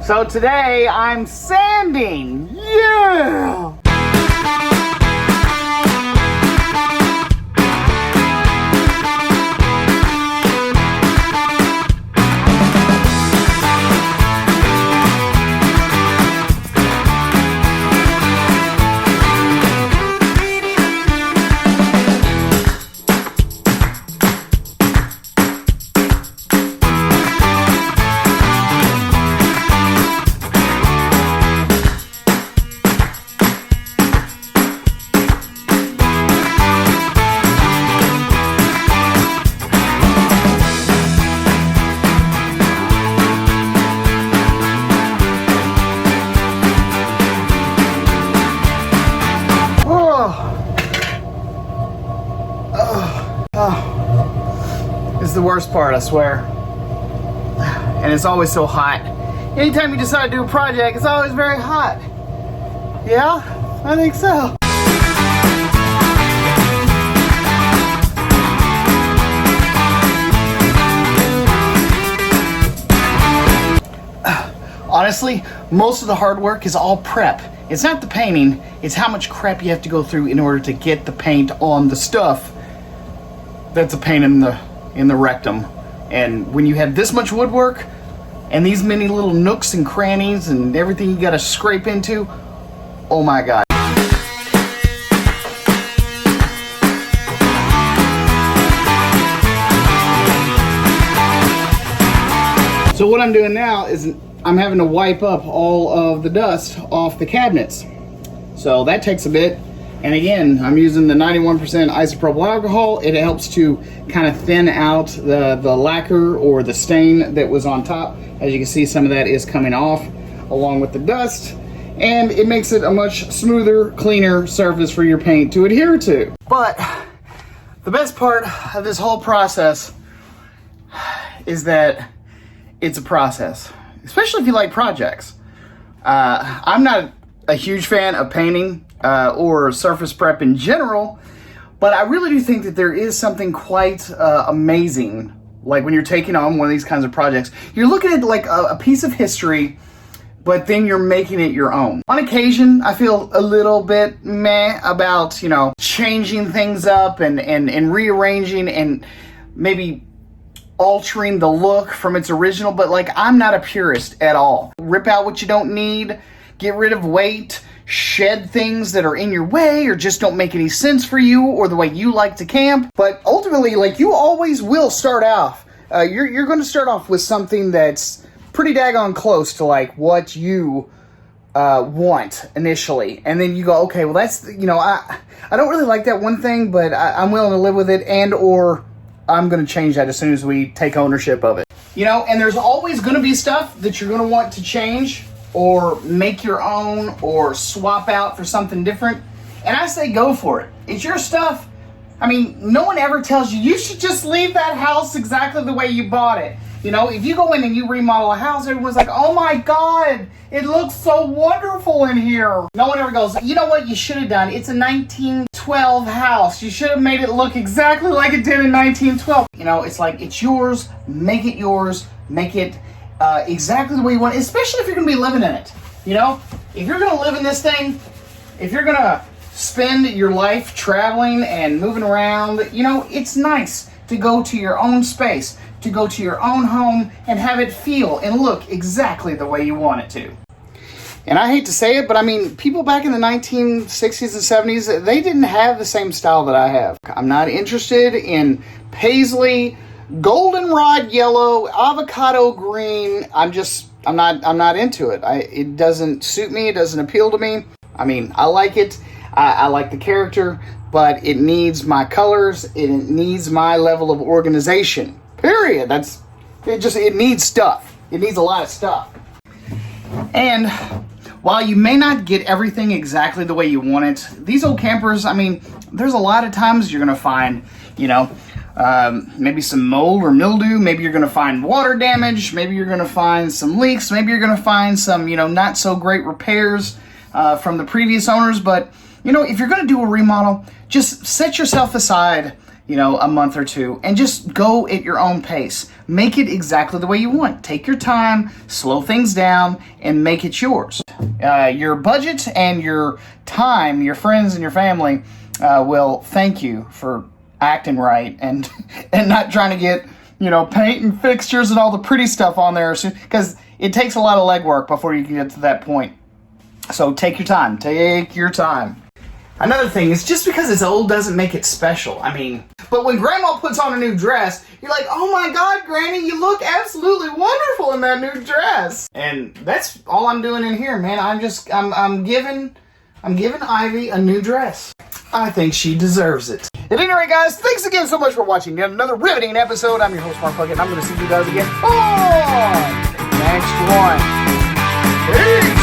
So today I'm sanding. Yeah! It's the worst part, I swear. And it's always so hot. Anytime you decide to do a project, it's always very hot. Yeah, I think so. Honestly, most of the hard work is all prep. It's not the painting, it's how much crap you have to go through in order to get the paint on the stuff that's a pain in the rectum. And when you have this much woodwork and these many little nooks and crannies and everything you gotta scrape into, oh my God. So what I'm doing now is I'm having to wipe up all of the dust off the cabinets. So that takes a bit. And again, I'm using the 91% isopropyl alcohol. It helps to kind of thin out the lacquer or the stain that was on top. As you can see, some of that is coming off along with the dust. And it makes it a much smoother, cleaner surface for your paint to adhere to. But the best part of this whole process is that it's a process, especially if you like projects. I'm not a huge fan of painting or surface prep in general, but I really do think that there is something quite amazing, like when you're taking on one of these kinds of projects. You're looking at like a piece of history, but then you're making it your own. On occasion, I feel a little bit meh about, you know, changing things up and rearranging and maybe altering the look from its original, but like I'm not a purist at all. Rip out what you don't need, get rid of weight, shed things that are in your way or just don't make any sense for you or the way you like to camp. But ultimately, like, you always will start off, you're going to start off with something that's pretty daggone close to like what you want initially. And then you go, okay, well that's, you know, I don't really like that one thing, but I'm willing to live with it, and or I'm going to change that as soon as we take ownership of it. You know, and there's always going to be stuff that you're going to want to change or make your own or swap out for something different. And I say go for it. It's your stuff. I mean, no one ever tells you, you should just leave that house exactly the way you bought it. You know, if you go in and you remodel a house, everyone's like, oh my God, it looks so wonderful in here. No one ever goes, you know what you should have done? It's a 1912 house. You should have made it look exactly like it did in 1912. You know, it's like, it's yours, make it yours, make it exactly the way you want it, especially if you're going to be living in it. You know, if you're going to live in this thing, if you're going to spend your life traveling and moving around, you know, it's nice to go to your own space, to go to your own home and have it feel and look exactly the way you want it to. And I hate to say it, but I mean, people back in the 1960s and 70s, they didn't have the same style that I have. I'm not interested in paisley, goldenrod yellow, avocado green. I'm not into it. It doesn't suit me. It doesn't appeal to me. I mean, I like it. I like the character, but it needs my colors. It needs my level of organization. Period. It needs stuff. It needs a lot of stuff. And while you may not get everything exactly the way you want it, these old campers, I mean, there's a lot of times you're going to find, you know, maybe some mold or mildew. Maybe you're going to find water damage. Maybe you're going to find some leaks. Maybe you're going to find some, you know, not so great repairs from the previous owners. But, you know, if you're going to do a remodel, just set yourself aside, a month or two, and just go at your own pace. Make it exactly the way you want. Take your time, slow things down, and make it yours. Your budget and your time, your friends and your family will thank you for acting right and not trying to get, paint and fixtures and all the pretty stuff on there, because it takes a lot of legwork before you can get to that point. So take your time. Take your time. Another thing is, just because it's old doesn't make it special. But when Grandma puts on a new dress, you're like, oh my God, Granny, you look absolutely wonderful in that new dress. And that's all I'm doing in here, man. I'm giving Ivy a new dress. I think she deserves it. At any rate, guys, thanks again so much for watching yet another riveting episode. I'm your host, Mark Puckett, and I'm going to see you guys again on the next one. Peace!